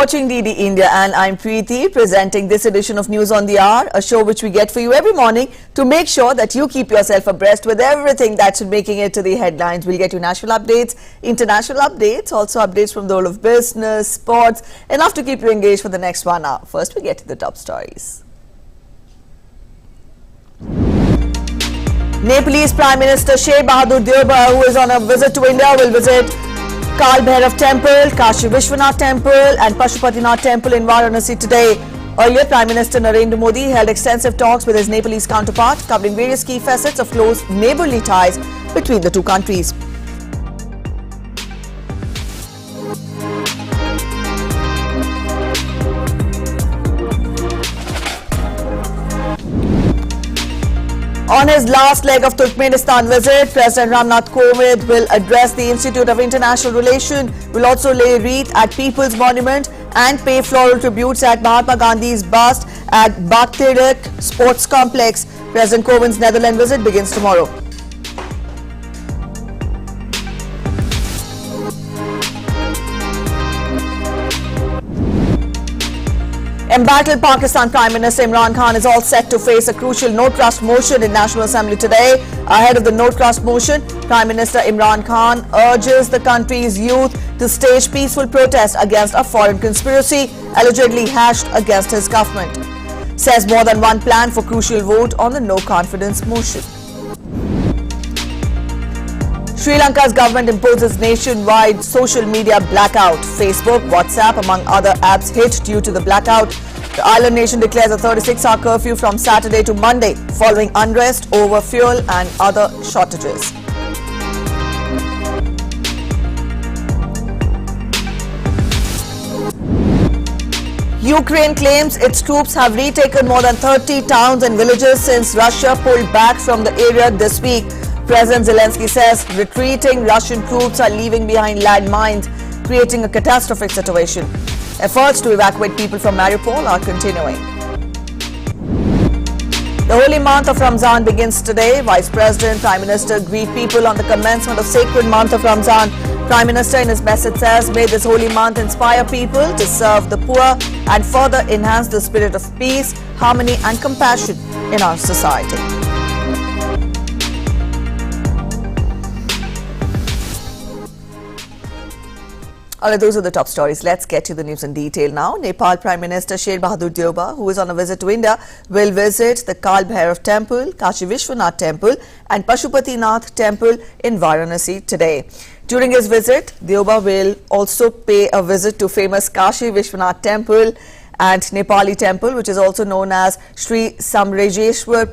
watching DD India and I'm Preeti presenting this edition of News on the Hour, a show which we get for you every morning to make sure that you keep yourself abreast with everything that's making it to the headlines. We'll get you national updates, international updates, also updates from the world of business, sports, enough to keep you engaged for the next 1 hour. First, we get to the top stories. Nepalese Prime Minister Shivaji Deuba, who is on a visit to India, will visit Kalbhairav Temple, Kashi Vishwanath Temple and Pashupatinath Temple in Varanasi today. Earlier, Prime Minister Narendra Modi held extensive talks with his Nepalese counterpart, covering various key facets of close neighbourly ties between the two countries. On his last leg of Turkmenistan visit, President Ramnath Kovind will address the Institute of International Relations, will also lay wreath at People's Monument and pay floral tributes at Mahatma Gandhi's bust at Bakterik Sports Complex. President Kovind's Netherlands visit begins tomorrow. Embattled Pakistan Prime Minister Imran Khan is all set to face a crucial no-trust motion in National Assembly today. Ahead of the no-trust motion, Prime Minister Imran Khan urges the country's youth to stage peaceful protest against a foreign conspiracy allegedly hatched against his government. Says more than one plan for crucial vote on the no-confidence motion. Sri Lanka's government imposes nationwide social media blackout. Facebook, WhatsApp, among other apps hit due to the blackout. The island nation declares a 36-hour curfew from Saturday to Monday, following unrest over fuel and other shortages. Ukraine claims its troops have retaken more than 30 towns and villages since Russia pulled back from the area this week. President Zelensky says retreating Russian troops are leaving behind landmines, creating a catastrophic situation. Efforts to evacuate people from Mariupol are continuing. The holy month of Ramzan begins today. Vice President, Prime Minister greet people on the commencement of sacred month of Ramzan. Prime Minister in his message says, may this holy month inspire people to serve the poor and further enhance the spirit of peace, harmony and compassion in our society. Alright, those are the top stories. Let's get to the news in detail now. Nepal Prime Minister Shivaji Deuba, who is on a visit to India, will visit the Kalbhairav Temple, Kashi Vishwanath Temple and Pashupatinath Temple in Varanasi today. During his visit, Deuba will also pay a visit to famous Kashi Vishwanath Temple and Nepali Temple, which is also known as Sri Samrejeshwar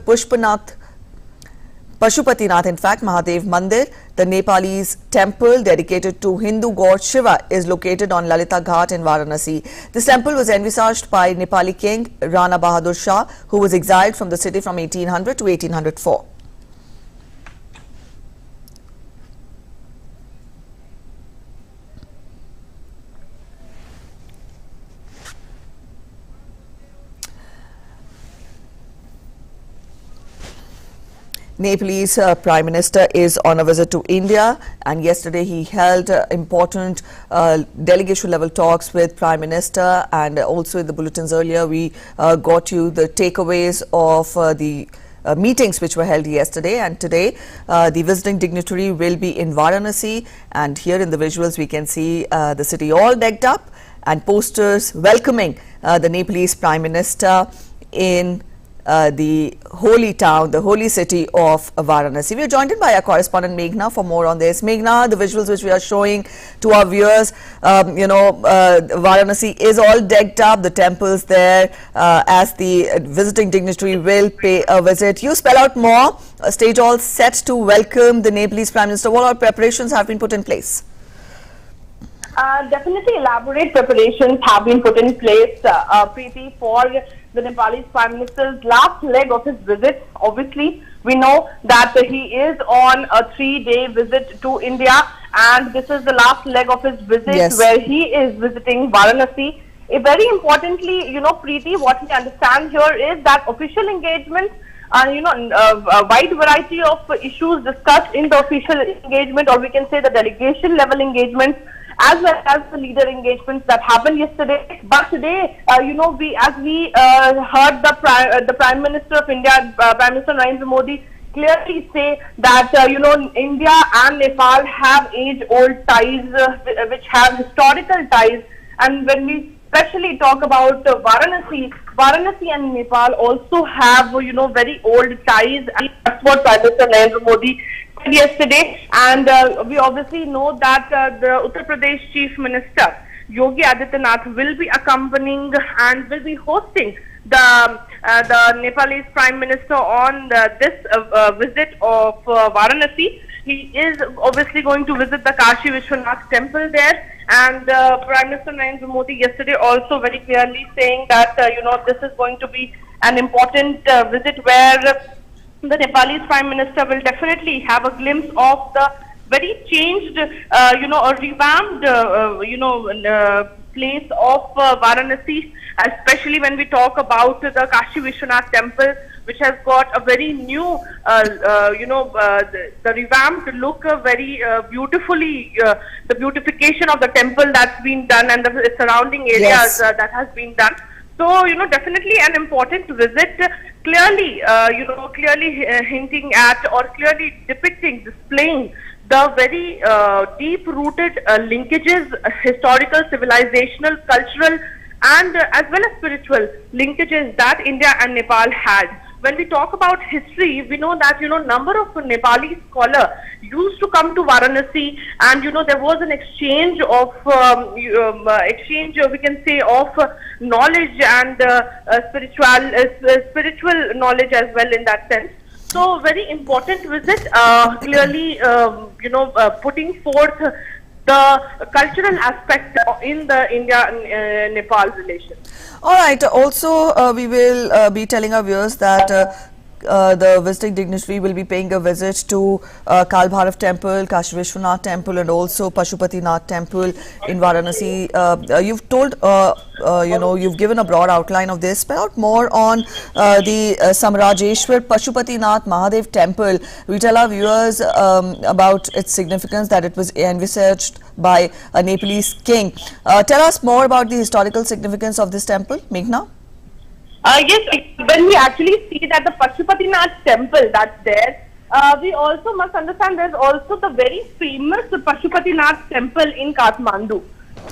Pashupatinath, in fact, Mahadev Mandir. The Nepalese temple dedicated to Hindu god Shiva is located on Lalita Ghat in Varanasi. This temple was envisaged by Nepali king Rana Bahadur Shah, who was exiled from the city from 1800 to 1804. Nepalese Prime Minister is on a visit to India, and yesterday he held important delegation level talks with Prime Minister, and also in the bulletins earlier we got you the takeaways of the meetings which were held yesterday. And today the visiting dignitary will be in Varanasi, and here in the visuals we can see the city all decked up and posters welcoming the Nepalese Prime Minister in the holy town, the holy city of Varanasi. We are joined in by our correspondent Meghna for more on this. Meghna, the visuals which we are showing to our viewers, Varanasi is all decked up, the temples there, as the visiting dignitary will pay a visit. You spell out more, a stage all set to welcome the Nepalese Prime Minister. What all preparations have been put in place? Definitely elaborate preparations have been put in place, Preeti, for the Nepalese Prime Minister's last leg of his visit. Obviously, we know that he is on a 3-day visit to India, and this is the last leg of his visit where he is visiting Varanasi. Very importantly, Preeti, what we understand here is that official engagement, a wide variety of issues discussed in the official engagement, or we can say the delegation level engagements, as well as the leader engagements that happened yesterday. But today, as we heard the Prime Minister of India, Prime Minister Narendra Modi, clearly say that India and Nepal have age-old ties, which have historical ties, and when we especially talk about Varanasi and Nepal also have very old ties, and that's what Prime Minister Narendra Modi said yesterday. And we obviously know that the Uttar Pradesh Chief Minister Yogi Adityanath will be accompanying and will be hosting the Nepalese Prime Minister on this visit of Varanasi. He is obviously going to visit the Kashi Vishwanath temple there, and Prime Minister Narendra Modi yesterday also very clearly saying that this is going to be an important visit where the Nepalese Prime Minister will definitely have a glimpse of the very changed, or revamped, place of Varanasi, especially when we talk about the Kashi Vishwanath temple, which has got a very new, the revamped look, very beautifully, the beautification of the temple that's been done, and the surrounding areas Yes. that has been done. So, definitely an important visit, clearly, hinting at or clearly depicting, displaying the very deep-rooted linkages, historical, civilizational, cultural, and as well as spiritual linkages that India and Nepal had. When we talk about history, we know that number of Nepali scholars used to come to Varanasi, and there was an exchange of we can say of knowledge and spiritual knowledge as well in that sense. So very important visit, clearly putting forth the cultural aspect in the India-Nepal relations. All right. Also, we will be telling our viewers that the visiting dignitary will be paying a visit to Kal Bhairav Temple, Kashi Vishwanath Temple, and also Pashupati Nath Temple in Varanasi. You've told, you've given a broad outline of this. Spell out more on the Samrajeshwar Pashupati Nath Mahadev Temple. We tell our viewers about its significance, that it was envisaged by a Nepalese king. Tell us more about the historical significance of this temple, Meghna. Yes, when we actually see that the Pashupati Nath temple that's there, we also must understand there's also the very famous Pashupati Nath temple in Kathmandu.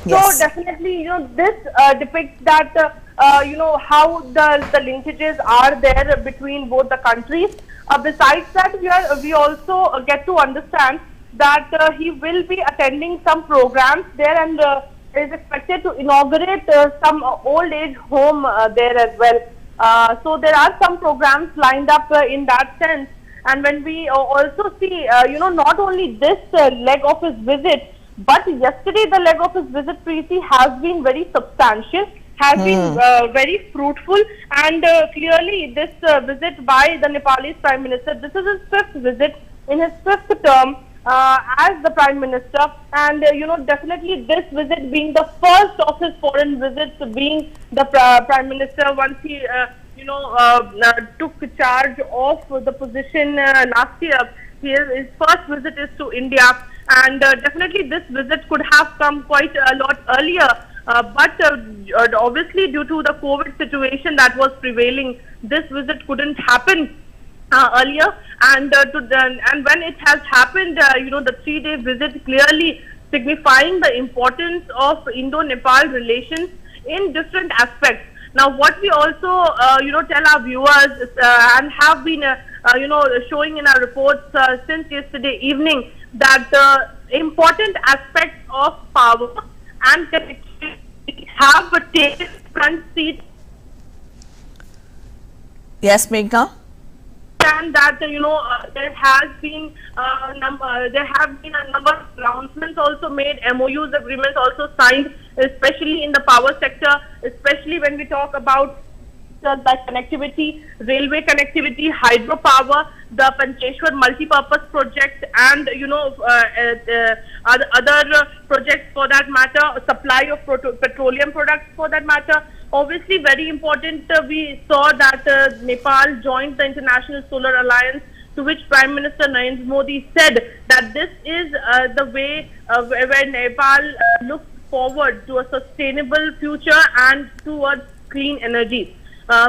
Yes. So definitely, this depicts that, how the linkages are there between both the countries. Besides that, we also get to understand that he will be attending some programs there, and is expected to inaugurate some old age home there as well. So there are some programs lined up in that sense. And when we also see, not only this leg of his visit, but yesterday the leg of his visit, Preeti, has been very substantial, has been very fruitful, and clearly this visit by the Nepalese Prime Minister, this is his fifth visit in his fifth term as the Prime Minister, and definitely this visit being the first of his foreign visits, being the Prime Minister once he took charge of the position last year. His first visit is to India, and definitely this visit could have come quite a lot earlier, but obviously due to the COVID situation that was prevailing, this visit couldn't happen earlier, and when it has happened, the 3-day visit clearly signifying the importance of Indo-Nepal relations in different aspects. Now, what we also tell our viewers and have been showing in our reports since yesterday evening, that the important aspects of power and connectivity have taken front seat. Yes, Meghna. And that there have been a number of announcements also made, MOUs, agreements also signed, especially in the power sector, especially when we talk about like connectivity, railway connectivity, hydropower, the Pancheshwar multi-purpose project, and other projects for that matter, supply of petroleum products for that matter. Obviously, very important. We saw that Nepal joined the International Solar Alliance to which Prime Minister Narendra Modi said that this is the way where Nepal looks forward to a sustainable future and towards clean energy.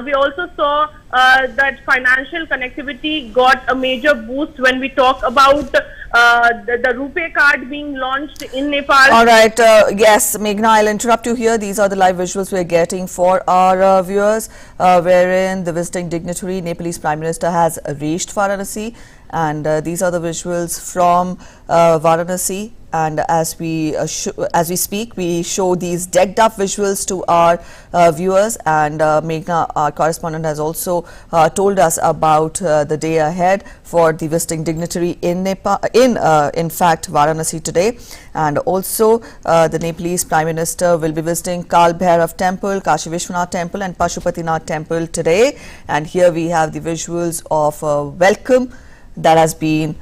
We also saw that financial connectivity got a major boost when we talk about the RuPay card being launched in Nepal. All right. Yes, Meghna, I'll interrupt you here. These are the live visuals we're getting for our viewers, wherein the visiting dignitary, Nepalese Prime Minister, has reached Varanasi. And these are the visuals from Varanasi. And as we speak, we show these decked up visuals to our viewers. And Meghna, our correspondent, has also told us about the day ahead for the visiting dignitary in Nepal, in fact, Varanasi today. And also, the Nepalese Prime Minister will be visiting Kal Bhairav Temple, Kashi Vishwanath Temple, and Pashupatinath Temple today. And here we have the visuals of welcome that has been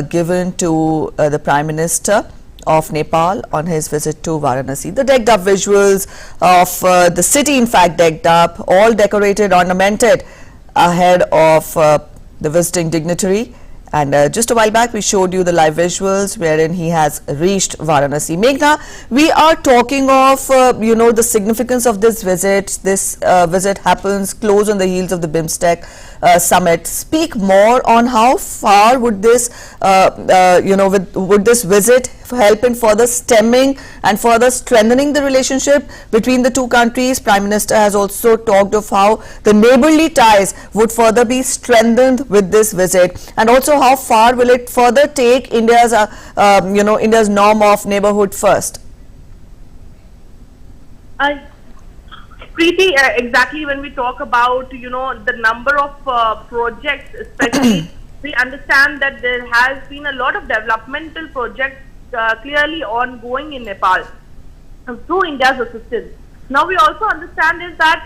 given to the Prime Minister of Nepal on his visit to Varanasi. The decked up visuals of the city, in fact, decked up, all decorated, ornamented ahead of the visiting dignitary. And just a while back, we showed you the live visuals wherein he has reached Varanasi. Meghna, we are talking of, the significance of this visit. This visit happens close on the heels of the BIMSTEC summit. Speak more on how far would this, would this visit help in further stemming and further strengthening the relationship between the two countries. Prime Minister has also talked of how the neighborly ties would further be strengthened with this visit, and also how far will it further take India's, India's norm of neighborhood first. Preeti, exactly when we talk about, the number of projects, especially, we understand that there has been a lot of developmental projects clearly ongoing in Nepal through India's assistance. Now we also understand is that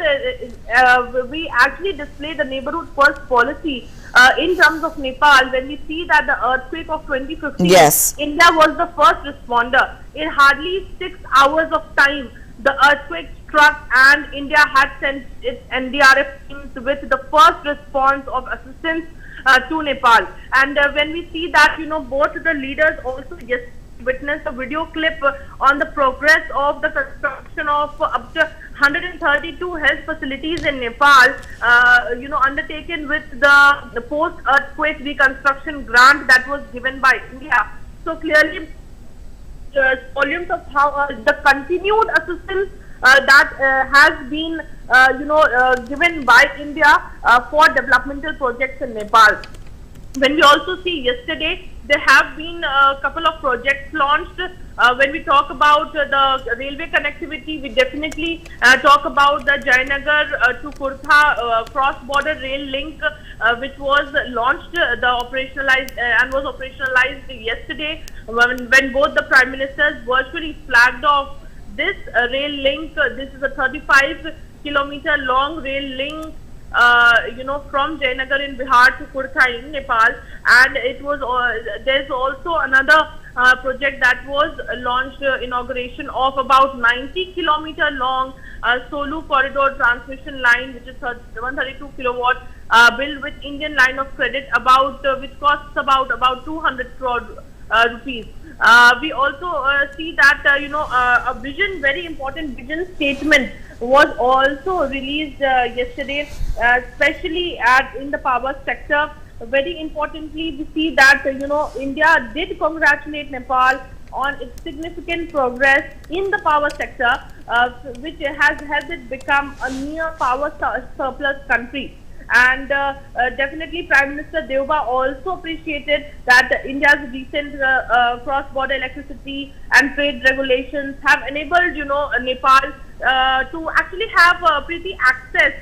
we actually display the neighborhood first policy in terms of Nepal. When we see that the earthquake of 2015, yes, India was the first responder. In hardly 6 hours of time, the earthquake struck and India had sent its NDRF teams with the first response of assistance to Nepal. And when we see that, both the leaders also witnessed a video clip on the progress of the construction of up to 132 health facilities in Nepal, undertaken with the post-earthquake reconstruction grant that was given by India. So clearly, volumes of how the continued assistance that has been, given by India for developmental projects in Nepal. When we also see yesterday, there have been a couple of projects launched. When we talk about the railway connectivity, we definitely talk about the Jayanagar to Kurtha cross-border rail link, which was launched, and was operationalized yesterday, when both the Prime Ministers virtually flagged off this rail link. This is a 35-kilometer long rail link, from Jayanagar in Bihar to Kurtha in Nepal. And it was there's also another project that was launched, inauguration of about 90-kilometer long Solu corridor transmission line, which is 132 kilowatt, built with Indian line of credit, which costs about 200 crore rupees. We also see that a vision, very important vision statement, was also released yesterday, especially in the power sector. Very importantly, we see that India did congratulate Nepal on its significant progress in the power sector, which has helped it become a near power surplus country. And definitely Prime Minister Deuba also appreciated that India's recent cross-border electricity and trade regulations have enabled Nepal to actually have pretty access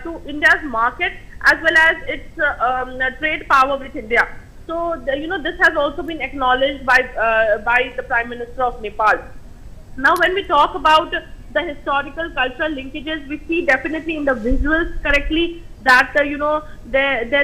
to India's market as well as its trade power with India. So this has also been acknowledged by the Prime Minister of Nepal. Now when we talk about the historical cultural linkages, we see definitely in the visuals correctly that there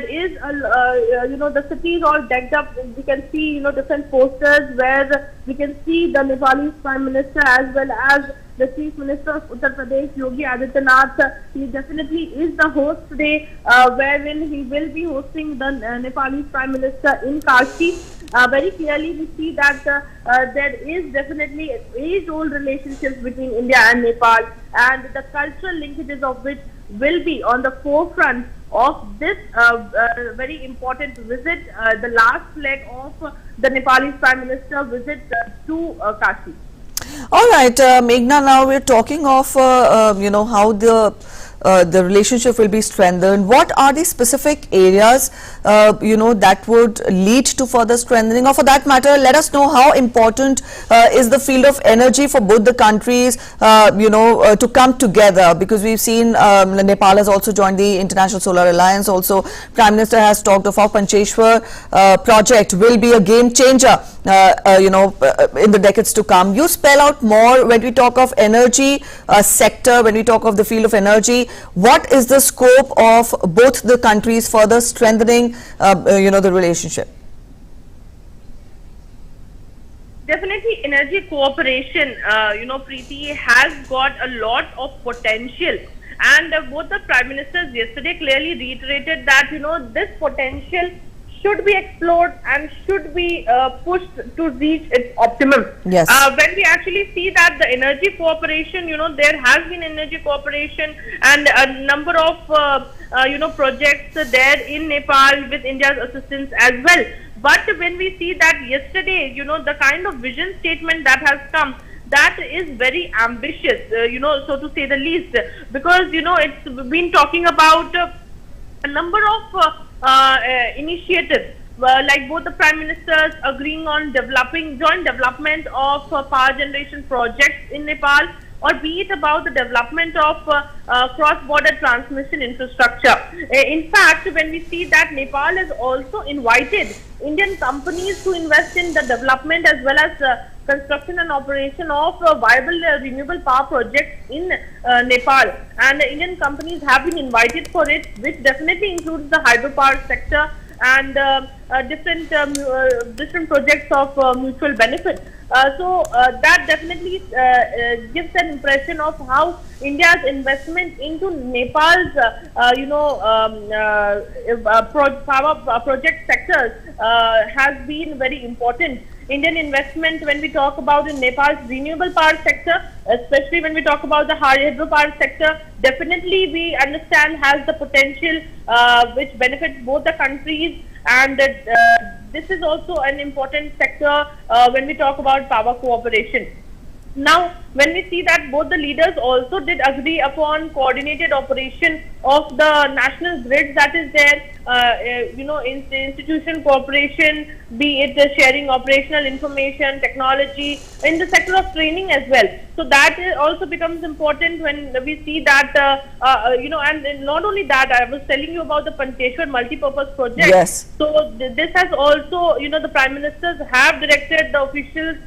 is the city is all decked up. We can see different posters where we can see the Nepalese Prime Minister as well as the Chief Minister of Uttar Pradesh, Yogi Adityanath. He definitely is the host today, wherein he will be hosting the Nepalese Prime Minister in Kashi. Very clearly we see that there is definitely age-old relationships between India and Nepal, and the cultural linkages of which will be on the forefront of this very important visit, the last leg of the Nepalese Prime Minister visit to Kashi. All right, Meghna, now we're talking of, how the relationship will be strengthened. What are the specific areas, that would lead to further strengthening? Or for that matter, let us know how important is the field of energy for both the countries, to come together, because we've seen Nepal has also joined the International Solar Alliance. Also, Prime Minister has talked of how Pancheshwar project will be a game changer, in the decades to come. You spell out more when we talk of energy sector, when we talk of the field of energy. What is the scope of both the countries further strengthening, the relationship? Definitely, energy cooperation, Preeti, has got a lot of potential. And both the Prime Ministers yesterday clearly reiterated that, this potential should be explored and should be pushed to reach its optimum. Yes. When we actually see that the energy cooperation, there has been energy cooperation and a number of, projects there in Nepal with India's assistance as well. But when we see that yesterday, the kind of vision statement that has come, that is very ambitious, so to say the least, because, it's been talking about a number of initiatives, like both the Prime Ministers agreeing on joint development of power generation projects in Nepal, or be it about the development of cross-border transmission infrastructure. In fact, when we see that Nepal has also invited Indian companies to invest in the development as well as construction and operation of viable renewable power projects in Nepal, and Indian companies have been invited for it, which definitely includes the hydropower sector and different projects of mutual benefit. So that definitely gives an impression of how India's investment into Nepal's power project sectors has been very important. Indian investment, when we talk about in Nepal's renewable power sector, especially when we talk about the hydropower sector, definitely we understand has the potential which benefits both the countries, and this is also an important sector when we talk about power cooperation. Now, when we see that both the leaders also did agree upon coordinated operation of the national grid that is there, institution cooperation, be it sharing operational information, technology, in the sector of training as well. So that also becomes important when we see that, and not only that, I was telling you about the Pancheshwar multi-purpose project. Yes. So this has also, the Prime Ministers have directed the officials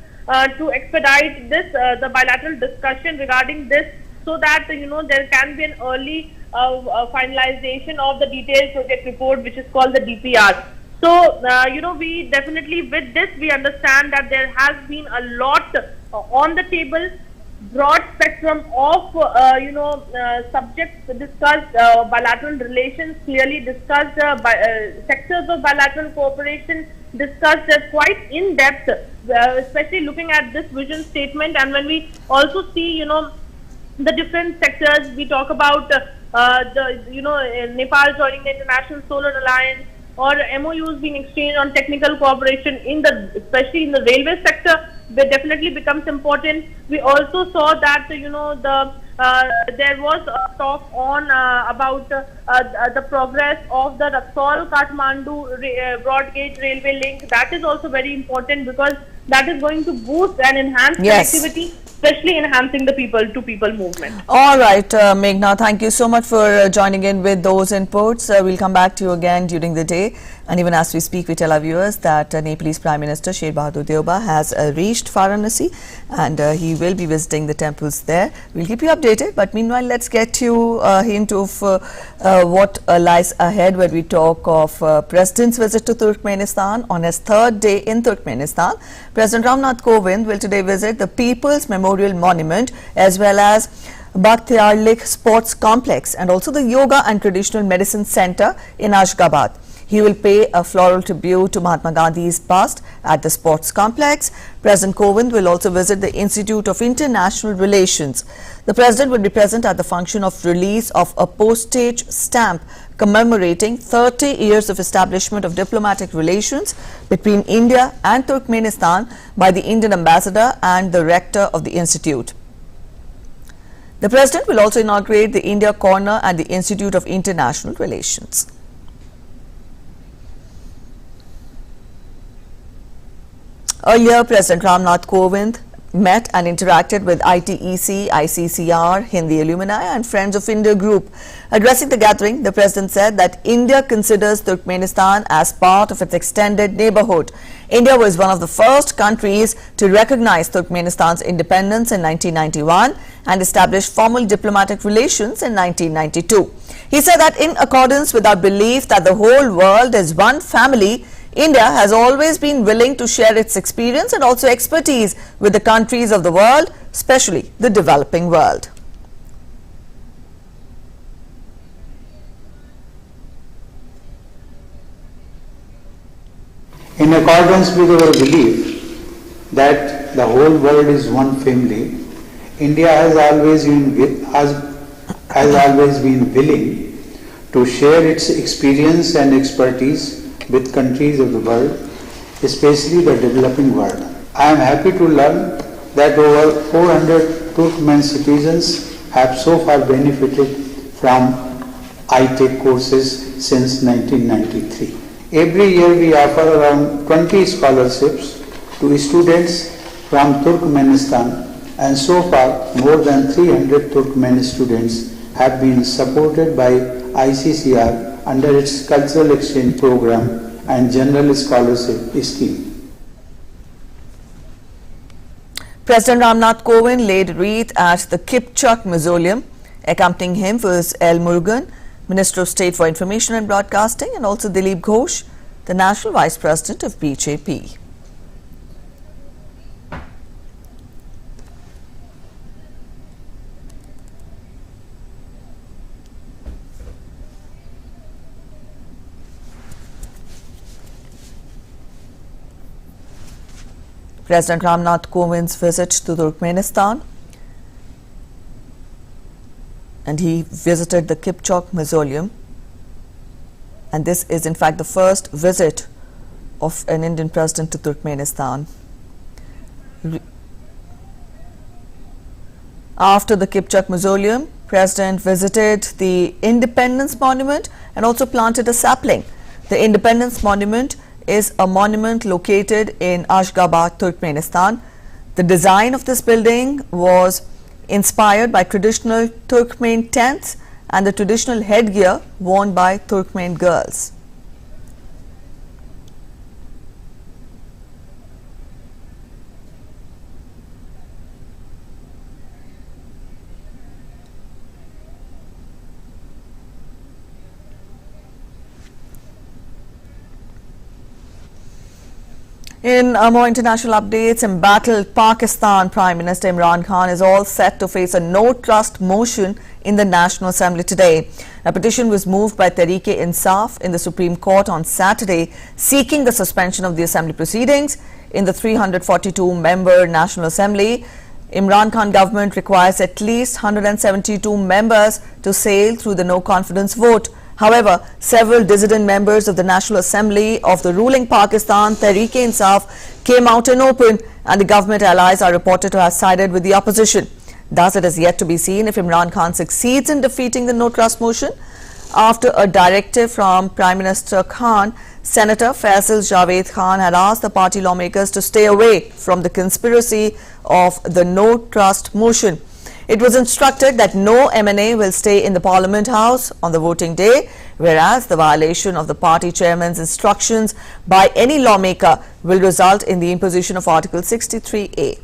to expedite this, the bilateral discussion regarding this, so that there can be an early finalization of the detailed project report, which is called the DPR. So we definitely, with this, we understand that there has been a lot on the table, broad spectrum of subjects discussed, bilateral relations clearly discussed, sectors of bilateral cooperation discussed quite in depth, especially looking at this vision statement. And when we also see the different sectors, we talk about Nepal joining the International Solar Alliance, or MOUs being exchanged on technical cooperation especially in the railway sector, that definitely becomes important. We also saw that there was a talk on about the progress of the Raxaul-Kathmandu broad gauge railway link. That is also very important, because that is going to boost and enhance connectivity, especially enhancing the people-to-people movement. All right, Meghna, thank you so much for joining in with those inputs. We'll come back to you again during the day. And even as we speak, we tell our viewers that Nepalese Prime Minister Shivaji Deuba has reached Varanasi, and he will be visiting the temples there. We'll keep you updated, but meanwhile, let's get you a hint of what lies ahead when we talk of President's visit to Turkmenistan. On his third day in Turkmenistan, President Ramnath Kovind will today visit the People's Memorial Monument as well as Bakhtiyarlik Sports Complex and also the Yoga and Traditional Medicine Center in Ashgabat. He will pay a floral tribute to Mahatma Gandhi's bust at the sports complex. President Kovind will also visit the Institute of International Relations. The President will be present at the function of release of a postage stamp commemorating 30 years of establishment of diplomatic relations between India and Turkmenistan by the Indian ambassador and the rector of the institute. The President will also inaugurate the India Corner at the Institute of International Relations. Earlier, President Ramnath Kovind met and interacted with ITEC, ICCR, Hindi Alumni and Friends of India Group. Addressing the gathering, the President said that India considers Turkmenistan as part of its extended neighborhood. India was one of the first countries to recognize Turkmenistan's independence in 1991 and establish formal diplomatic relations in 1992. He said that in accordance with our belief that the whole world is one family, India has always been willing to share its experience and also expertise with the countries of the world, especially the developing world. In accordance with our belief that the whole world is one family, India has always been willing to share its experience and expertise with countries of the world, especially the developing world. I am happy to learn that over 400 Turkmen citizens have so far benefited from ITEC courses since 1993. Every year we offer around 20 scholarships to students from Turkmenistan, and so far more than 300 Turkmen students have been supported by ICCR under its cultural exchange program and general scholarship scheme. President Ramnath Kovind laid wreath at the Kipchak Mausoleum. Accompanying him was L. Murugan, Minister of State for Information and Broadcasting, and also Dilip Ghosh, the National Vice President of BJP. President Ramnath Kovind's visit to Turkmenistan, and he visited the Kipchak Mausoleum, and this is in fact the first visit of an Indian president to Turkmenistan. After the Kipchak Mausoleum, President visited the Independence Monument and also planted a sapling. The Independence Monument is a monument located in Ashgabat, Turkmenistan. The design of this building was inspired by traditional Turkmen tents and the traditional headgear worn by Turkmen girls. In more international updates, embattled Pakistan Prime Minister Imran Khan is all set to face a no-trust motion in the National Assembly today. A petition was moved by Tehreek-e-Insaf in the Supreme Court on Saturday, seeking the suspension of the Assembly proceedings. In the 342-member National Assembly, Imran Khan government requires at least 172 members to sail through the no-confidence vote. However, several dissident members of the National Assembly of the ruling Pakistan, Tehreek-e-Insaf, came out in open, and the government allies are reported to have sided with the opposition. Thus, it is yet to be seen if Imran Khan succeeds in defeating the no-trust motion. After a directive from Prime Minister Khan, Senator Faisal Javed Khan had asked the party lawmakers to stay away from the conspiracy of the no-trust motion. It was instructed that no MNA will stay in the Parliament House on the voting day, whereas the violation of the party chairman's instructions by any lawmaker will result in the imposition of Article 63A.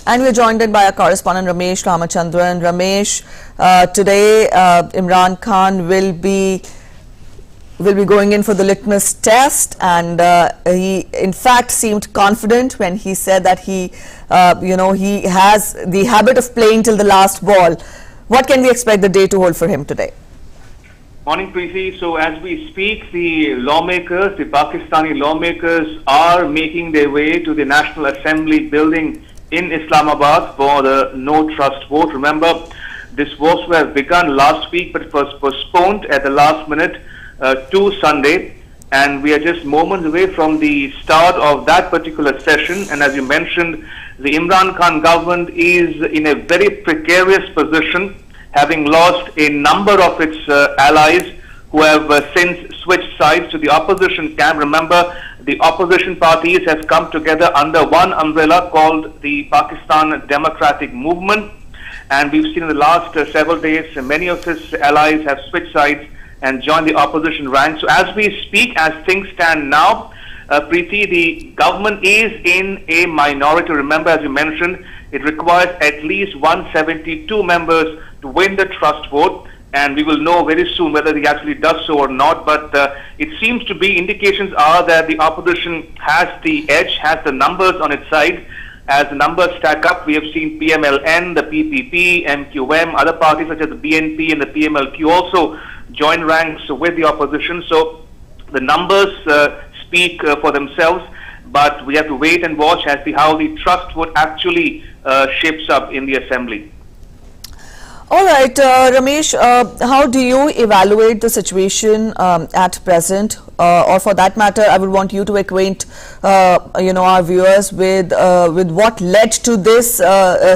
And we're joined in by our correspondent Ramesh Ramachandran. Ramesh, today Imran Khan will be going in for the litmus test, and he in fact seemed confident when he said that he has the habit of playing till the last ball. What can we expect the day to hold for him today? Morning, Preeti. So as we speak, the lawmakers, the Pakistani lawmakers, are making their way to the National Assembly building in Islamabad for the no trust vote. Remember, this was to have begun last week, but it was postponed at the last minute to Sunday, and we are just moments away from the start of that particular session. And as you mentioned, the Imran Khan government is in a very precarious position, having lost a number of its allies who have since switched sides to the opposition camp. Remember, the opposition parties have come together under one umbrella called the Pakistan Democratic Movement, and we've seen in the last several days many of his allies have switched sides and joined the opposition ranks. So as we speak, as things stand now, Preeti, the government is in a minority. Remember, as you mentioned, it requires at least 172 members to win the trust vote, and we will know very soon whether he actually does so or not. But it seems to be, indications are that the opposition has the edge, has the numbers on its side. As the numbers stack up, we have seen PMLN, the PPP, MQM, other parties such as the BNP and the PMLQ also join ranks with the opposition. So the numbers speak for themselves, but we have to wait and watch as to how the trust vote actually shapes up in the assembly. All right, Ramesh, how do you evaluate the situation at present, or for that matter, I would want you to acquaint our viewers with what led to this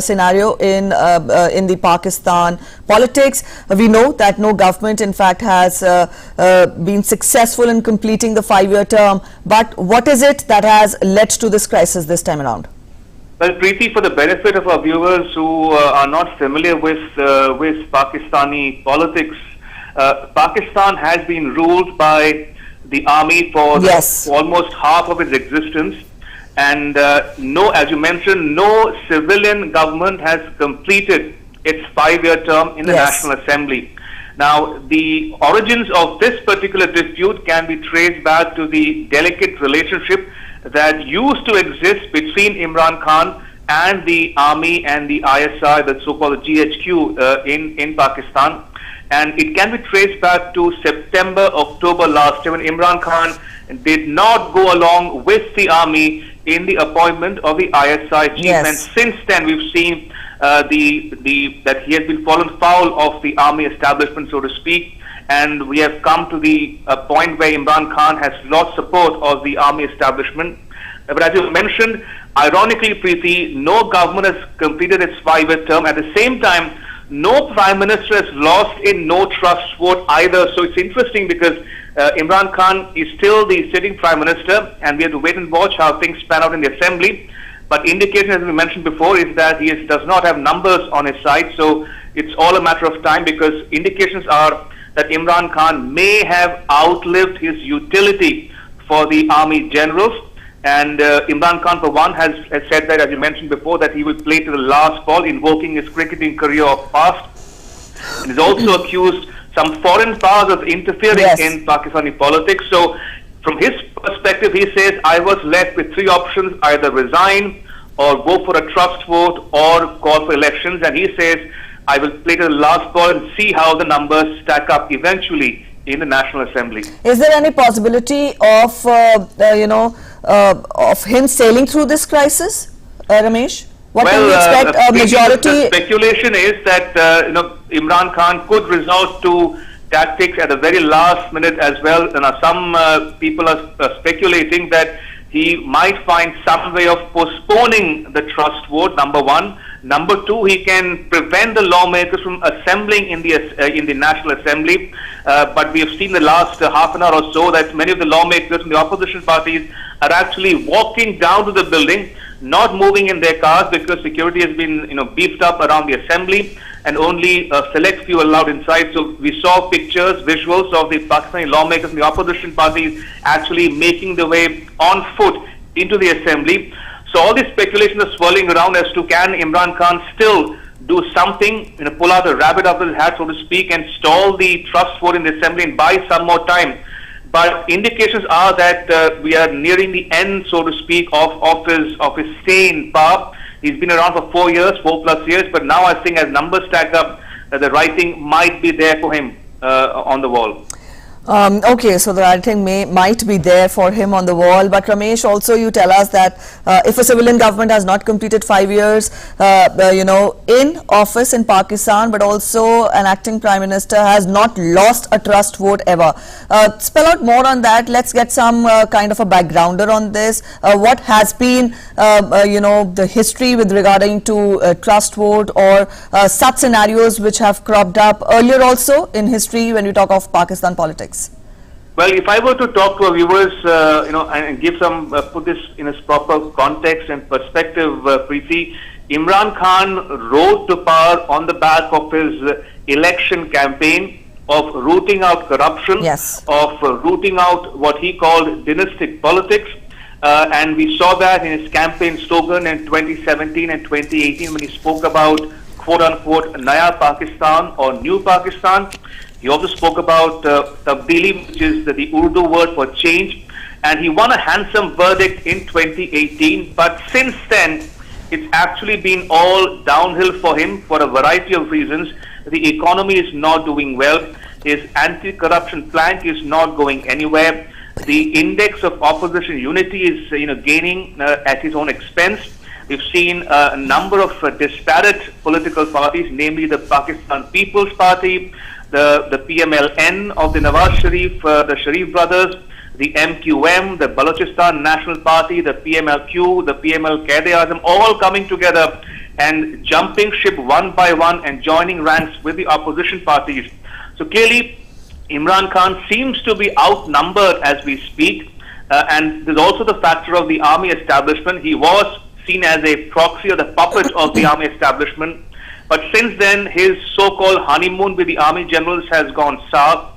scenario in the Pakistan politics. We know that no government, in fact, has been successful in completing the 5-year term. But what is it that has led to this crisis this time around? Well, Preeti, for the benefit of our viewers who are not familiar with Pakistani politics, Pakistan has been ruled by the army for almost half of its existence, and as you mentioned, no civilian government has completed its 5-year term in the National Assembly. Now, the origins of this particular dispute can be traced back to the delicate relationship that used to exist between Imran Khan and the army and the ISI, the so-called GHQ in Pakistan. And it can be traced back to September, October last year, when Imran Khan did not go along with the army in the appointment of the ISI chief. And since then, we've seen that he has been fallen foul of the army establishment, so to speak. And we have come to the point where Imran Khan has lost support of the army establishment. But as you mentioned, ironically, Preeti, no government has completed its 5-year term. At the same time, no prime minister has lost in no trust vote either. So it's interesting because Imran Khan is still the sitting prime minister, and we have to wait and watch how things pan out in the assembly. But indication, as we mentioned before, is that he does not have numbers on his side. So it's all a matter of time, because indications are that Imran Khan may have outlived his utility for the army generals. And Imran Khan, for one, has said that, as you mentioned before, that he will play to the last ball, invoking his cricketing career of past. And he's also accused some foreign powers of interfering in Pakistani politics. So from his perspective, he says, I was left with 3 options: either resign, or go for a trust vote, or call for elections. And he says, I will play to the last ball and see how the numbers stack up eventually in the National Assembly. Is there any possibility of, of him sailing through this crisis, Ramesh? What can we expect? A majority. The speculation is that Imran Khan could resort to tactics at the very last minute as well. Some people are speculating that he might find some way of postponing the trust vote, number one. Number two, he can prevent the lawmakers from assembling in the National Assembly. But we have seen the last half an hour or so that many of the lawmakers from the opposition parties are actually walking down to the building not moving in their cars because security has been, beefed up around the assembly, and only a select few allowed inside. So we saw pictures, visuals of the Pakistani lawmakers and the opposition parties actually making their way on foot into the assembly. So all these speculations are swirling around as to can Imran Khan still do something, pull out a rabbit out of his hat, so to speak, and stall the trust vote in the assembly and buy some more time. But indications are that we are nearing the end, so to speak, of his stay in power. He's been around for 4+ years, but now I think as numbers stack up, the writing might be there for him on the wall. Okay, so the writing might be there for him on the wall, but Ramesh, also you tell us that if a civilian government has not completed 5 years, in office in Pakistan, but also an acting prime minister has not lost a trust vote ever. Spell out more on that. Let's get some kind of a backgrounder on this. What has been, the history with regarding to trust vote or such scenarios which have cropped up earlier also in history when we talk of Pakistan politics? Well, if I were to talk to our viewers, and give some, put this in its proper context and perspective, Preeti, Imran Khan rose to power on the back of his election campaign of rooting out corruption, yes, of rooting out what he called dynastic politics. And we saw that in his campaign slogan in 2017 and 2018 when he spoke about quote-unquote Naya Pakistan or New Pakistan. He also spoke about tabdili, which is the Urdu word for change, and he won a handsome verdict in 2018. But since then, it's actually been all downhill for him for a variety of reasons. The economy is not doing well. His anti-corruption plank is not going anywhere. The index of opposition unity is, gaining at his own expense. We've seen a number of disparate political parties, namely the Pakistan People's Party, the PMLN of the Nawaz Sharif, the Sharif brothers, the MQM, the Balochistan National Party, the PMLQ, the PML Quaid-e-Azam, all coming together and jumping ship one by one and joining ranks with the opposition parties. So clearly, Imran Khan seems to be outnumbered as we speak. And there's also the factor of the army establishment. He was seen as a proxy or the puppet of the army establishment. But since then, his so-called honeymoon with the army generals has gone sour.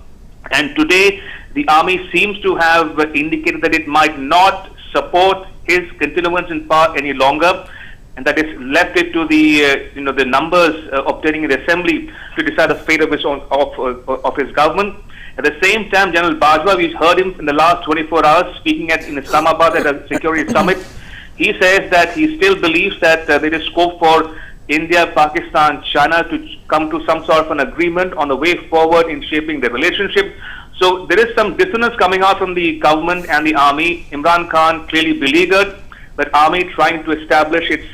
And today, the army seems to have indicated that it might not support his continuance in power any longer, and that it's left it to the the numbers obtaining in the assembly to decide the fate of his own of his government. At the same time, General Bajwa, we've heard him in the last 24 hours speaking in Islamabad at a security summit. He says that he still believes that there is scope for India, Pakistan, China to come to some sort of an agreement on the way forward in shaping the relationship. So there is some dissonance coming out from the government and the army. Imran Khan clearly beleaguered, but army trying to establish its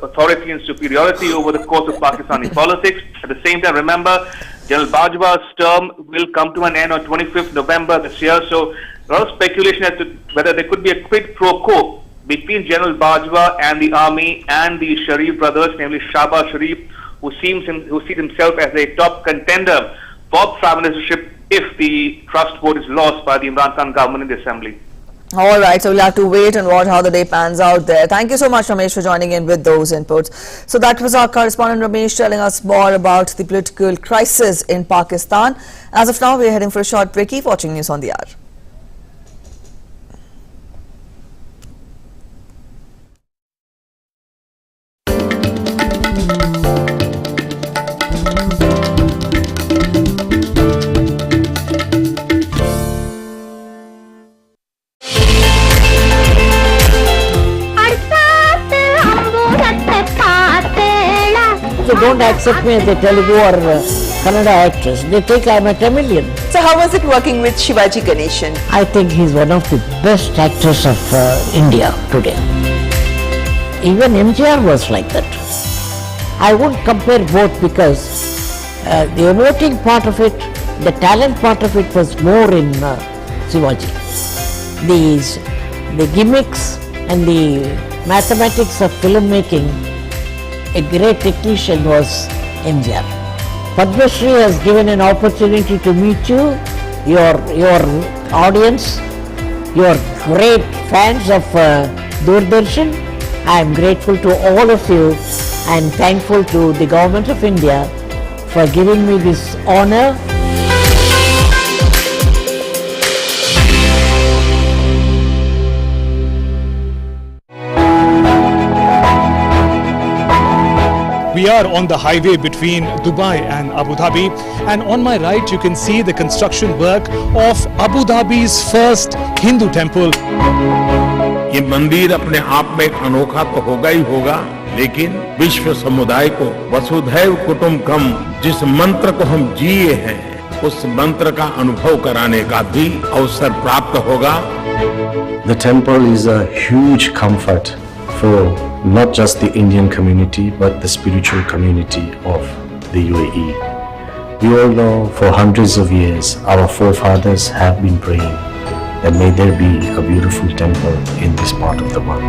authority and superiority over the course of Pakistani politics. At the same time, remember, General Bajwa's term will come to an end on 25th November this year. So a lot of speculation as to whether there could be a quid pro quo between General Bajwa and the army and the Sharif brothers, namely Shahbaz Sharif, who sees himself as a top contender for prime ministership if the trust vote is lost by the Imran Khan government in the assembly. All right, so we'll have to wait and watch how the day pans out there. Thank you so much, Ramesh, for joining in with those inputs. So that was our correspondent Ramesh telling us more about the political crisis in Pakistan. As of now, we're heading for a short break. Keep watching News on the Hour. Don't accept me as a Telugu or Kannada actress. They think I'm a Tamilian. So how was it working with Shivaji Ganeshan? I think he's one of the best actors of India today. Even MGR was like that. I won't compare both because the emoting part of it, the talent part of it was more in Shivaji. The gimmicks and the mathematics of filmmaking, a great technician was MGR. Padma Shri has given an opportunity to meet you, your audience, your great fans of Doordarshan, I am grateful to all of you and thankful to the Government of India for giving me this honor. We are on the highway between Dubai and Abu Dhabi, and on my right you can see the construction work of Abu Dhabi's first Hindu temple. ये मंदिर अपने आप में एक अनोखा तो होगा ही होगा, लेकिन विश्व समुदाय को वसुधैव कुटुंबकम जिस मंत्र को हम जिए हैं, उस मंत्र का अनुभव कराने का भी अवसर प्राप्त होगा. The temple is a huge comfort for not just the Indian community but the spiritual community of the UAE. We all know for hundreds of years our forefathers have been praying that may there be a beautiful temple in this part of the world.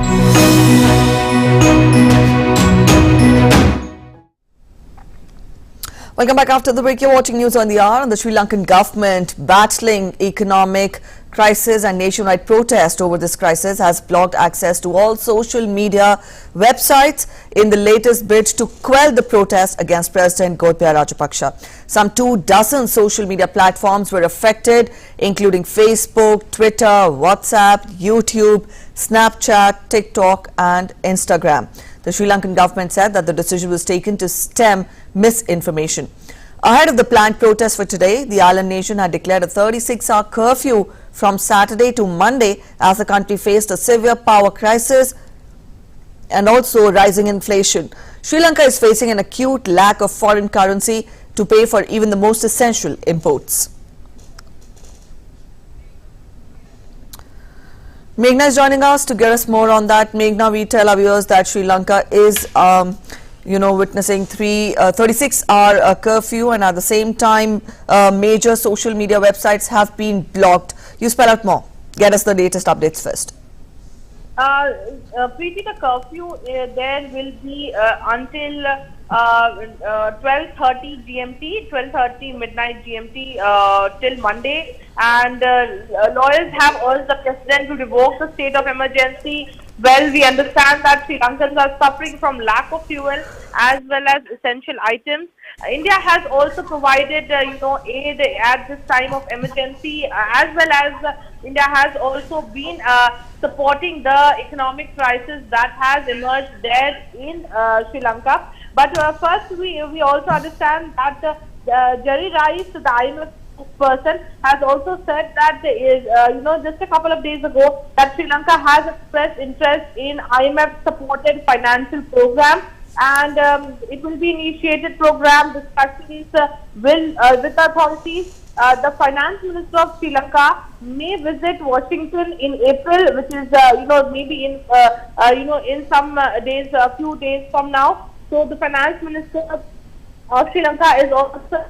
Welcome back after the break. You're watching News on the Hour. And the Sri Lankan government, battling economic crisis and nationwide protest over this crisis, has blocked access to all social media websites in the latest bid to quell the protest against President Gotabaya Rajapaksa. Some 24 social media platforms were affected, including Facebook, Twitter, WhatsApp, YouTube, Snapchat, TikTok and Instagram. The Sri Lankan government said that the decision was taken to stem misinformation. Ahead of the planned protest for today, the island nation had declared a 36-hour curfew from Saturday to Monday as the country faced a severe power crisis and also rising inflation. Sri Lanka is facing an acute lack of foreign currency to pay for even the most essential imports. Meghna is joining us to get us more on that. Meghna, we tell our viewers that Sri Lanka is witnessing 36-hour curfew, and at the same time major social media websites have been blocked. You spell out more. Get us the latest updates first. Preeti, the curfew there will be until 12:30 GMT, 12:30 midnight GMT till Monday, and lawyers have urged the president to revoke the state of emergency. Well, we understand that Sri Lankans are suffering from lack of fuel as well as essential items. India has also provided aid at this time of emergency, as well as India has also been supporting the economic crisis that has emerged there in Sri Lanka. But first, we also understand that Jerry Rice, the IMF person, has also said that just a couple of days ago that Sri Lanka has expressed interest in IMF supported financial program, and it will be initiated program discussions with authorities. The finance minister of Sri Lanka may visit Washington in April, which is maybe in in some days, a few days from now. So the finance minister of Sri Lanka is also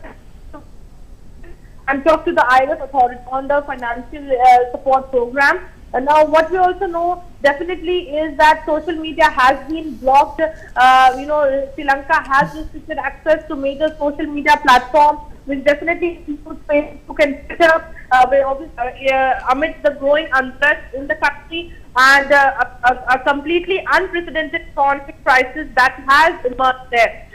and talk to the IMF authority on the financial support program. And now what we also know definitely is that social media has been blocked. Sri Lanka has restricted access to major social media platforms, which definitely includes Facebook and Twitter, amidst the growing unrest in the country and a completely unprecedented economic crisis that has emerged there.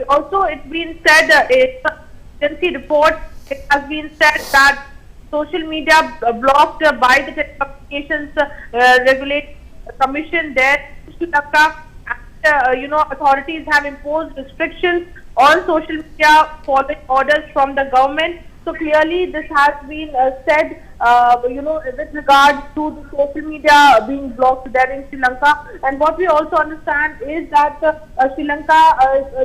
Also, it's been said, agency report, it has been said that social media blocked by the Telecommunications Regulatory Commission there in Sri Lanka. And, authorities have imposed restrictions on social media following orders from the government. So clearly this has been said, with regard to the social media being blocked there in Sri Lanka. And what we also understand is that Sri Lanka,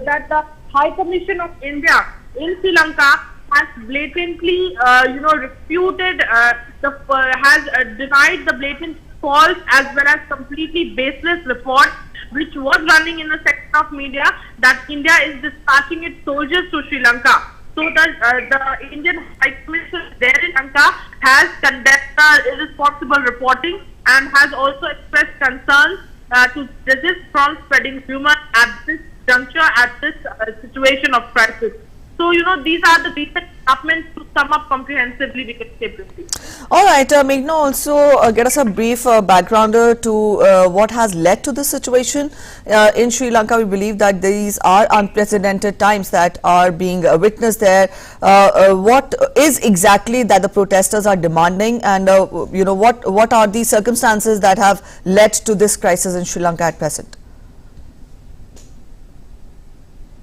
that the High Commission of India in Sri Lanka has blatantly, refuted, has denied the blatant false as well as completely baseless report which was running in the section of media that India is dispatching its soldiers to Sri Lanka. So the Indian High Commission there in Lanka has condemned irresponsible reporting and has also expressed concerns to resist from spreading rumors at this juncture, at this situation of crisis. So, these are the recent developments to sum up comprehensively, we can say briefly. All right, Meghna, also get us a brief backgrounder to what has led to this situation in Sri Lanka. We believe that these are unprecedented times that are being witnessed there. What is exactly that the protesters are demanding, and what are the circumstances that have led to this crisis in Sri Lanka at present?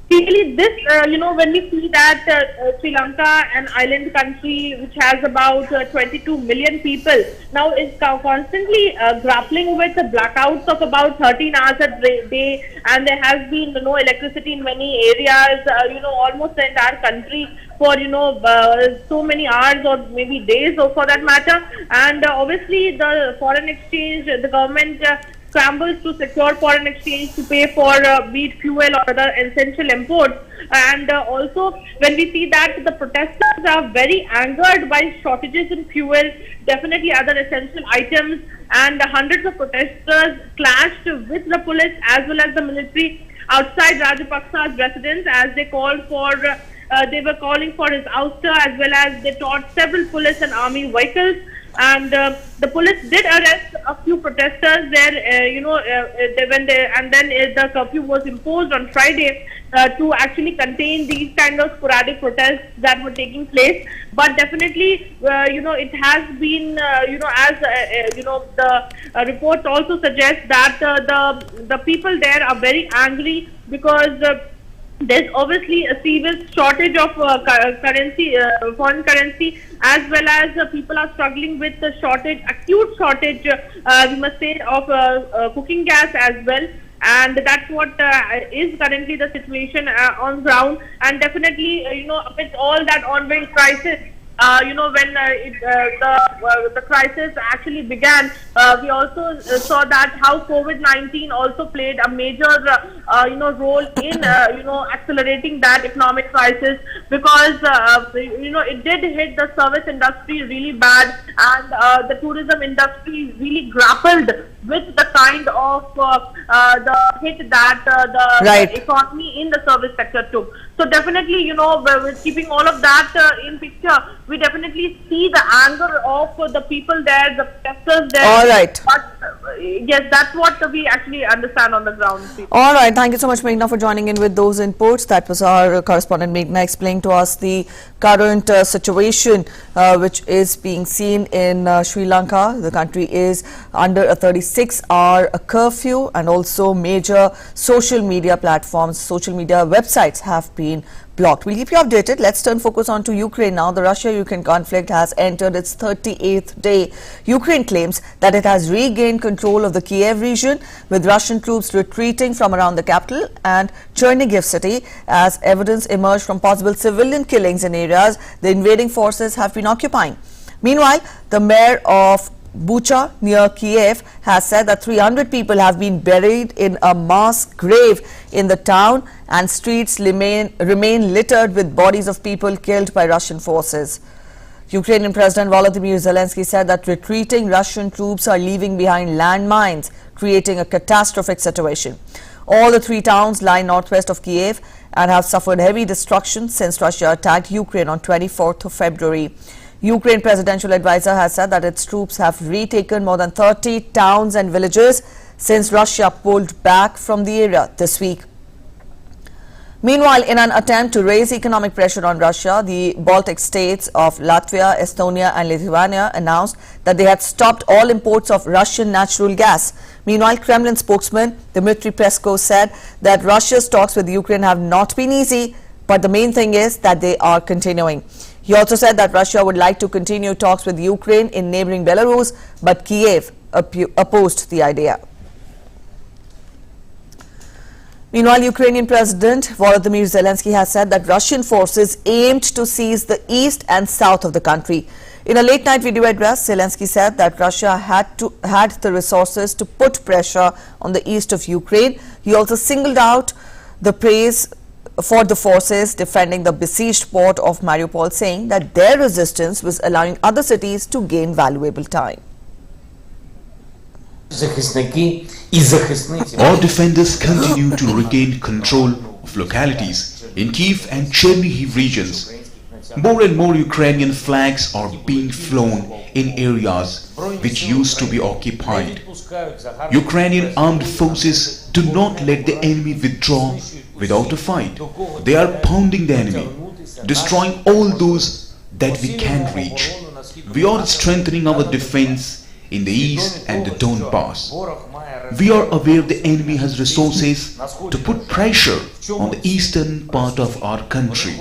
Really, this, when we see that Sri Lanka, an island country which has about 22 million people, now is constantly grappling with the blackouts of about 13 hours a day, and there has been no electricity in many areas, almost the entire country for so many hours or maybe days or for that matter. And obviously the foreign exchange, the government scrambles to secure foreign exchange to pay for be it fuel or other essential imports. And also when we see that the protesters are very angered by shortages in fuel, definitely other essential items, and hundreds of protesters clashed with the police as well as the military outside Rajapaksa's residence as they called for they were calling for his ouster, as well as they taught several police and army vehicles. And the police did arrest a few protesters there, and then the curfew was imposed on Friday to actually contain these kind of sporadic protests that were taking place. But definitely, it has been, the reports also suggest that the people there are very angry because there's obviously a serious shortage of currency, foreign currency, as well as people are struggling with the acute shortage, we must say, of cooking gas as well. And that's what is currently the situation on ground. And definitely, with all that ongoing crisis, when the crisis actually began, we also saw that how COVID-19 also played a major, role in, accelerating that economic crisis, because, it did hit the service industry really bad, and the tourism industry really grappled with the kind of the hit that the economy in the service sector took. So definitely, with keeping all of that in picture, we definitely see the anger of the people there, the protesters there. All right. But yes, that's what we actually understand on the ground. All right. Thank you so much, Meghna, for joining in with those inputs. That was our correspondent Meghna explaining to us the current situation which is being seen in Sri Lanka. The country is under a 36-hour curfew, and also major social media platforms, social media websites have been blocked. We'll keep you updated. Let's turn focus on to Ukraine now. The Russia-Ukraine conflict has entered its 38th day. Ukraine claims that it has regained control of the Kyiv region, with Russian troops retreating from around the capital and Chernihiv city as evidence emerged from possible civilian killings in areas the invading forces have been occupying. Meanwhile, the mayor of Bucha near Kyiv has said that 300 people have been buried in a mass grave in the town, and streets remain littered with bodies of people killed by Russian forces. Ukrainian President Volodymyr Zelensky said that retreating Russian troops are leaving behind landmines, creating a catastrophic situation. All the three towns lie northwest of Kyiv and have suffered heavy destruction since Russia attacked Ukraine on 24th of February. Ukraine presidential advisor has said that its troops have retaken more than 30 towns and villages since Russia pulled back from the area this week. Meanwhile, in an attempt to raise economic pressure on Russia, the Baltic states of Latvia, Estonia and Lithuania announced that they had stopped all imports of Russian natural gas. Meanwhile, Kremlin spokesman Dmitry Peskov said that Russia's talks with Ukraine have not been easy, but the main thing is that they are continuing. He also said that Russia would like to continue talks with Ukraine in neighboring Belarus, but Kyiv opposed the idea. Meanwhile, Ukrainian President Volodymyr Zelensky has said that Russian forces aimed to seize the east and south of the country. In a late-night video address, Zelensky said that Russia had the resources to put pressure on the east of Ukraine. He also singled out the praise for the forces defending the besieged port of Mariupol, saying that their resistance was allowing other cities to gain valuable time. Our defenders continue to regain control of localities in Kyiv and Chernihiv regions. More and more Ukrainian flags are being flown in areas which used to be occupied. Ukrainian armed forces do not let the enemy withdraw without a fight. They are pounding the enemy, destroying all those that we can reach. We are strengthening our defense in the east and the Donbass. We are aware the enemy has resources to put pressure on the eastern part of our country.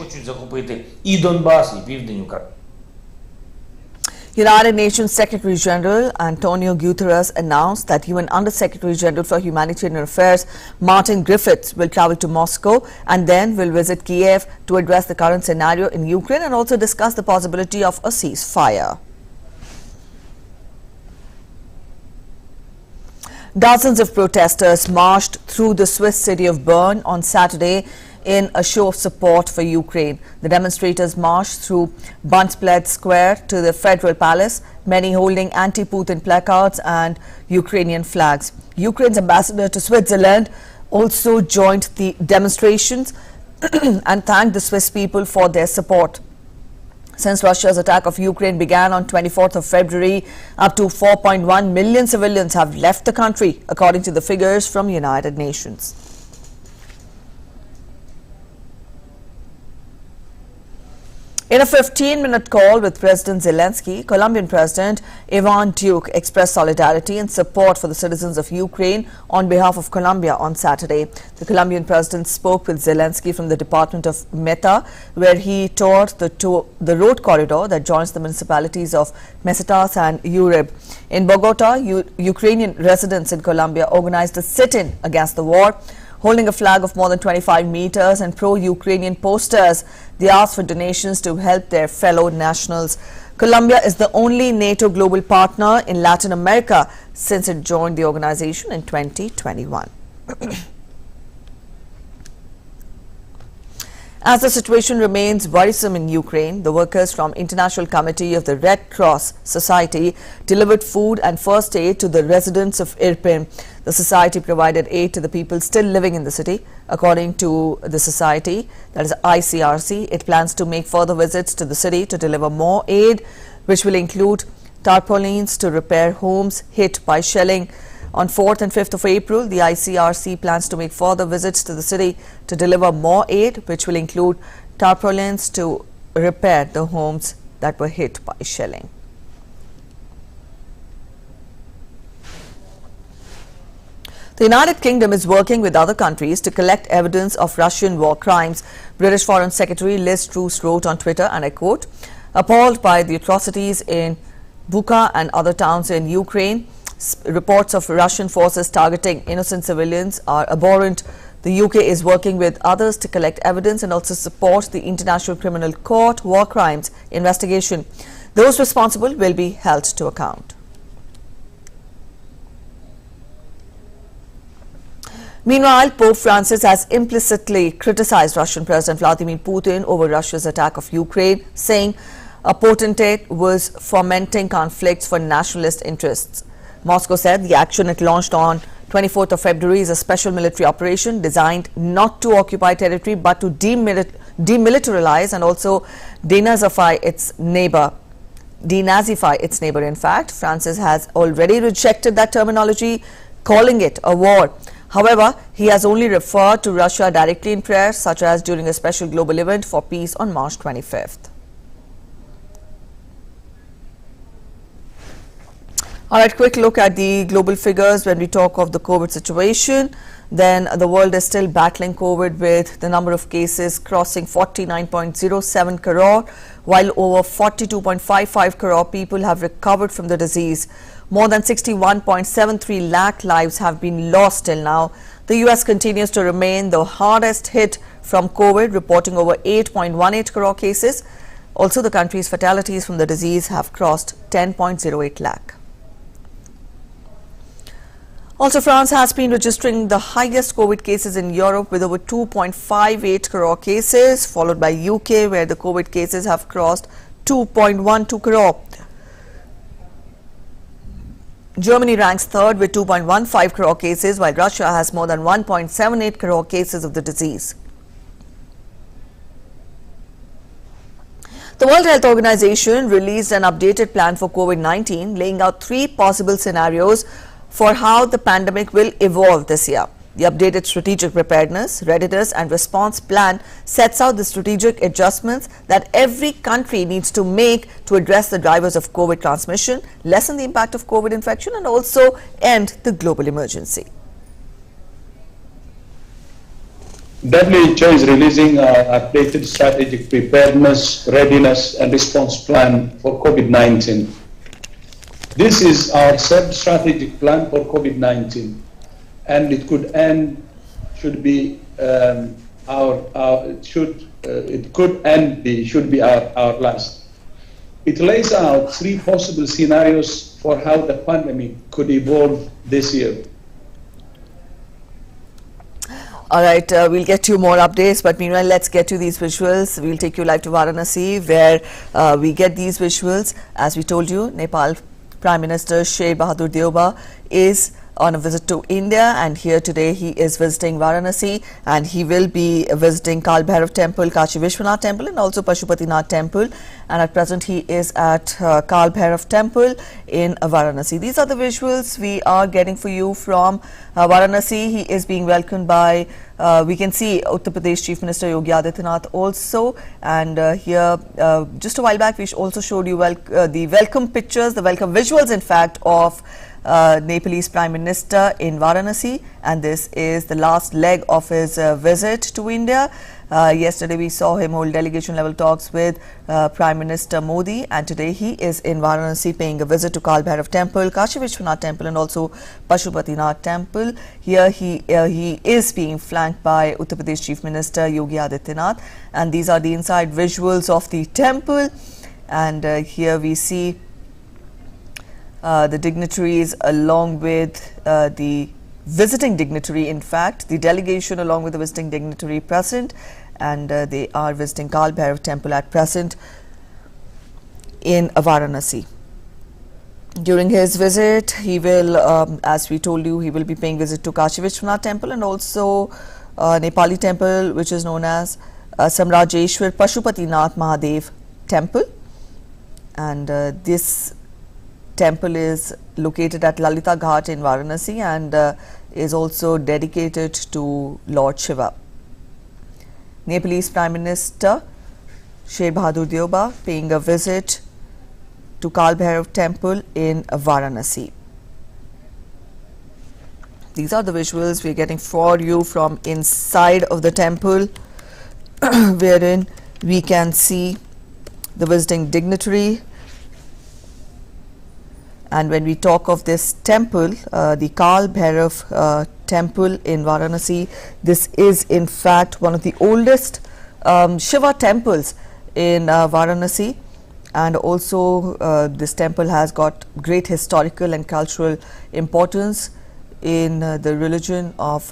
United Nations Secretary General Antonio Guterres announced that UN Under Secretary General for Humanitarian Affairs Martin Griffiths will travel to Moscow and then will visit Kyiv to address the current scenario in Ukraine and also discuss the possibility of a ceasefire. Dozens of protesters marched through the Swiss city of Bern on Saturday in a show of support for Ukraine. The demonstrators marched through Bunsplat Square to the Federal Palace, many holding anti-Putin placards and Ukrainian flags. Ukraine's ambassador to Switzerland also joined the demonstrations and thanked the Swiss people for their support. Since Russia's attack of Ukraine began on 24th of February, up to 4.1 million civilians have left the country, according to the figures from United Nations. In a 15-minute call with President Zelensky, Colombian President Iván Duque expressed solidarity and support for the citizens of Ukraine on behalf of Colombia on Saturday. The Colombian president spoke with Zelensky from the department of Meta, where he toured the road corridor that joins the municipalities of Mesetas and Urib. In Bogota, Ukrainian residents in Colombia organized a sit-in against the war. Holding a flag of more than 25 meters and pro-Ukrainian posters, they asked for donations to help their fellow nationals. Colombia is the only NATO global partner in Latin America since it joined the organization in 2021. As the situation remains worrisome in Ukraine, the workers from International Committee of the Red Cross Society delivered food and first aid to the residents of Irpin. The society provided aid to the people still living in the city. According to the society, that is ICRC, it plans to make further visits to the city to deliver more aid, which will include tarpaulins to repair homes hit by shelling. On 4th and 5th of April, the ICRC plans to make further visits to the city to deliver more aid, which will include tarpaulins to repair the homes that were hit by shelling. The United Kingdom is working with other countries to collect evidence of Russian war crimes. British Foreign Secretary Liz Truss wrote on Twitter, and I quote, "Appalled by the atrocities in Bucha and other towns in Ukraine, reports of Russian forces targeting innocent civilians are abhorrent. The UK is working with others to collect evidence and also support the International Criminal Court war crimes investigation. Those responsible will be held to account." Meanwhile, Pope Francis has implicitly criticized Russian President Vladimir Putin over Russia's attack of Ukraine, saying a potentate was fomenting conflicts for nationalist interests. Moscow said the action it launched on 24th of February is a special military operation designed not to occupy territory but to demilitarize and also denazify its neighbor. In fact, Francis has already rejected that terminology, calling it a war. However, he has only referred to Russia directly in prayers, such as during a special global event for peace on March 25th. All right, quick look at the global figures when we talk of the COVID situation. Then the world is still battling COVID, with the number of cases crossing 49.07 crore, while over 42.55 crore people have recovered from the disease. More than 61.73 lakh lives have been lost till now. The US continues to remain the hardest hit from COVID, reporting over 8.18 crore cases. Also, the country's fatalities from the disease have crossed 10.08 lakh. Also, France has been registering the highest COVID cases in Europe with over 2.58 crore cases, followed by UK, where the COVID cases have crossed 2.12 crore. Germany ranks third with 2.15 crore cases, while Russia has more than 1.78 crore cases of the disease. The World Health Organization released an updated plan for COVID-19, laying out 3 possible scenarios for how the pandemic will evolve this year. The updated strategic preparedness, readiness and response plan sets out the strategic adjustments that every country needs to make to address the drivers of COVID transmission, lessen the impact of COVID infection and also end the global emergency. WHO is releasing an updated strategic preparedness, readiness and response plan for COVID-19. This is our 3rd strategic plan for COVID-19. And it could end, should be our last. It lays out 3 possible scenarios for how the pandemic could evolve this year. All right, we'll get you more updates, but meanwhile, let's get to these visuals. We'll take you live to Varanasi, where we get these visuals. As we told you, Nepal Prime Minister Shivaji Deuba is on a visit to India, and here today he is visiting Varanasi, and he will be visiting Kal Bhairav Temple, Kashi Vishwanath Temple and also Pashupatinath Temple, and at present he is at Kal Bhairav Temple in Varanasi. These are the visuals we are getting for you from Varanasi. He is being welcomed by, we can see Uttar Pradesh Chief Minister Yogi Adityanath also, and here just a while back we also showed you the welcome pictures, the welcome visuals in fact of Nepalese Prime Minister in Varanasi, and this is the last leg of his visit to India. Yesterday we saw him hold delegation level talks with Prime Minister Modi, and today he is in Varanasi paying a visit to Kal Bhairav Temple, Kashi Vishwanath Temple and also Pashupatinath Temple. Here he is being flanked by Uttar Pradesh Chief Minister Yogi Adityanath, and these are the inside visuals of the temple, and here we see the dignitaries along with the visiting dignitary, in fact, the delegation along with the visiting dignitary present, and they are visiting Kal Bhairav Temple at present in Varanasi. During his visit, he will, as we told you, he will be paying visit to Kashi Vishwanath Temple and also Nepali temple, which is known as Samrajeshwar Pashupatinath Mahadev Temple, and this temple is located at Lalita Ghat in Varanasi and is also dedicated to Lord Shiva. Nepalese Prime Minister Shivaji Deuba paying a visit to Kal Bhairav Temple in Varanasi. These are the visuals we are getting for you from inside of the temple, wherein we can see the visiting dignitary. And when we talk of this temple, the Kal Bhairav temple in Varanasi, this is in fact one of the oldest Shiva temples in Varanasi, and also this temple has got great historical and cultural importance in the religion of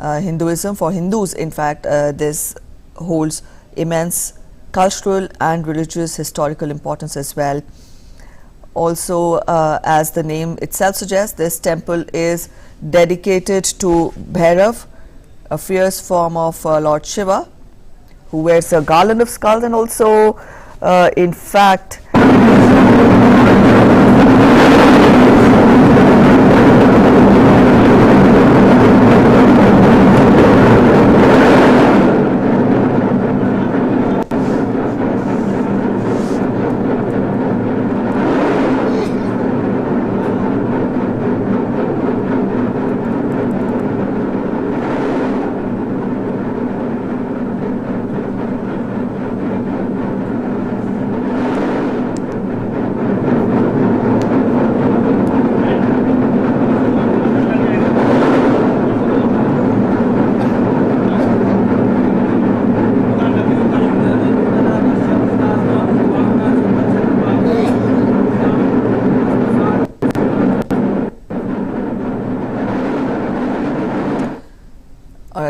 Hinduism. For Hindus, in fact, this holds immense cultural and religious historical importance as well. Also, as the name itself suggests, this temple is dedicated to Bhairav, a fierce form of Lord Shiva, who wears a garland of skulls, and also, in fact,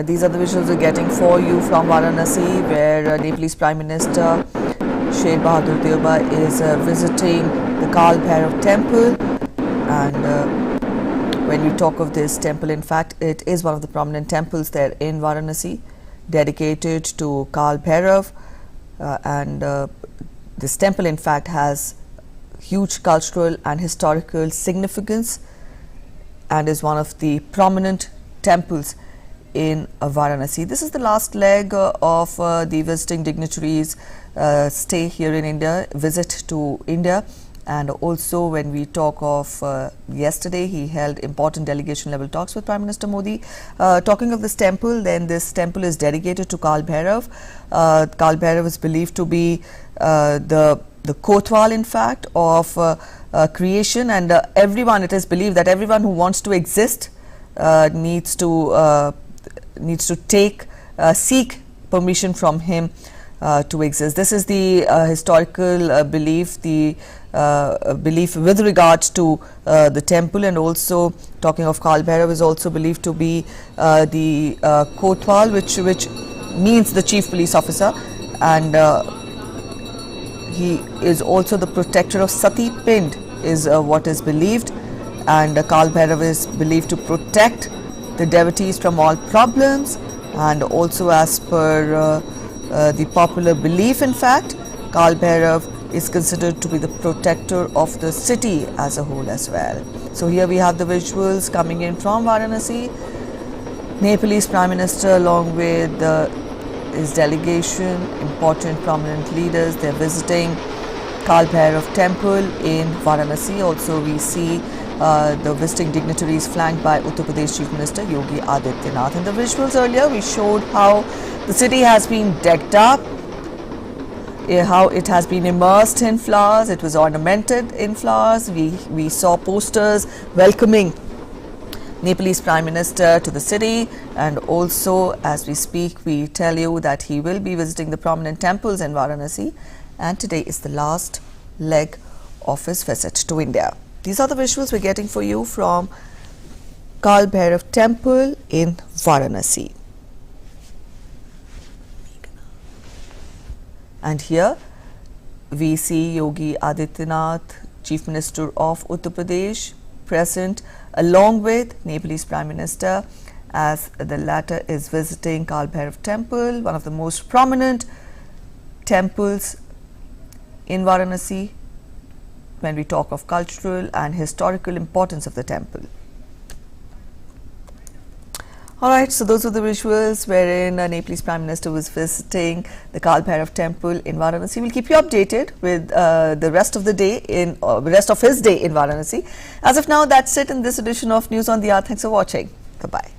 these are the visuals we're getting for you from Varanasi, where Nepalese Prime Minister Shivaji Deuba is visiting the Kal Bhairav Temple. And when we talk of this temple, in fact, it is one of the prominent temples there in Varanasi, dedicated to Kal Bhairav, and This temple, in fact, has huge cultural and historical significance and is one of the prominent temples in Varanasi. This is the last leg of the visiting dignitaries' stay here in India, visit to India. And also, when we talk of yesterday, he held important delegation level talks with Prime Minister Modi. Talking of this temple, then this temple is dedicated to Kal Bhairav. Kal Bhairav is believed to be the Kotwal, in fact, of creation, and everyone, it is believed that everyone who wants to exist needs to seek permission from him to exist. This is the historical belief, the belief with regards to the temple, and also talking of Kal Bhairav is also believed to be the Kotwal, which means the chief police officer, and he is also the protector of Sati Pind, is what is believed, and Kal Bhairav is believed to protect the devotees from all problems, and also as per the popular belief, in fact, Kal Bhairav is considered to be the protector of the city as a whole as well. So here we have the visuals coming in from Varanasi. Nepalese Prime Minister along with his delegation, important prominent leaders, they are visiting Kal Bhairav temple in Varanasi. Also we see the visiting dignitaries flanked by Uttar Pradesh Chief Minister Yogi Adityanath. In the visuals earlier we showed how the city has been decked up, how it has been immersed in flowers, it was ornamented in flowers. We saw posters welcoming Nepalese Prime Minister to the city, and also as we speak we tell you that he will be visiting the prominent temples in Varanasi, and today is the last leg of his visit to India. These are the visuals we're getting for you from Kal Bhairav temple in Varanasi. And here we see Yogi Adityanath, Chief Minister of Uttar Pradesh, present along with Nepalese Prime Minister, as the latter is visiting Kal Bhairav temple, one of the most prominent temples in Varanasi when we talk of cultural and historical importance of the temple. Alright, so those were the visuals wherein Nepalese Prime Minister was visiting the Kal Bhairav temple in Varanasi. We'll keep you updated with the rest of the day rest of his day in Varanasi. As of now, that's it in this edition of News on the Hour. Thanks for watching. Goodbye.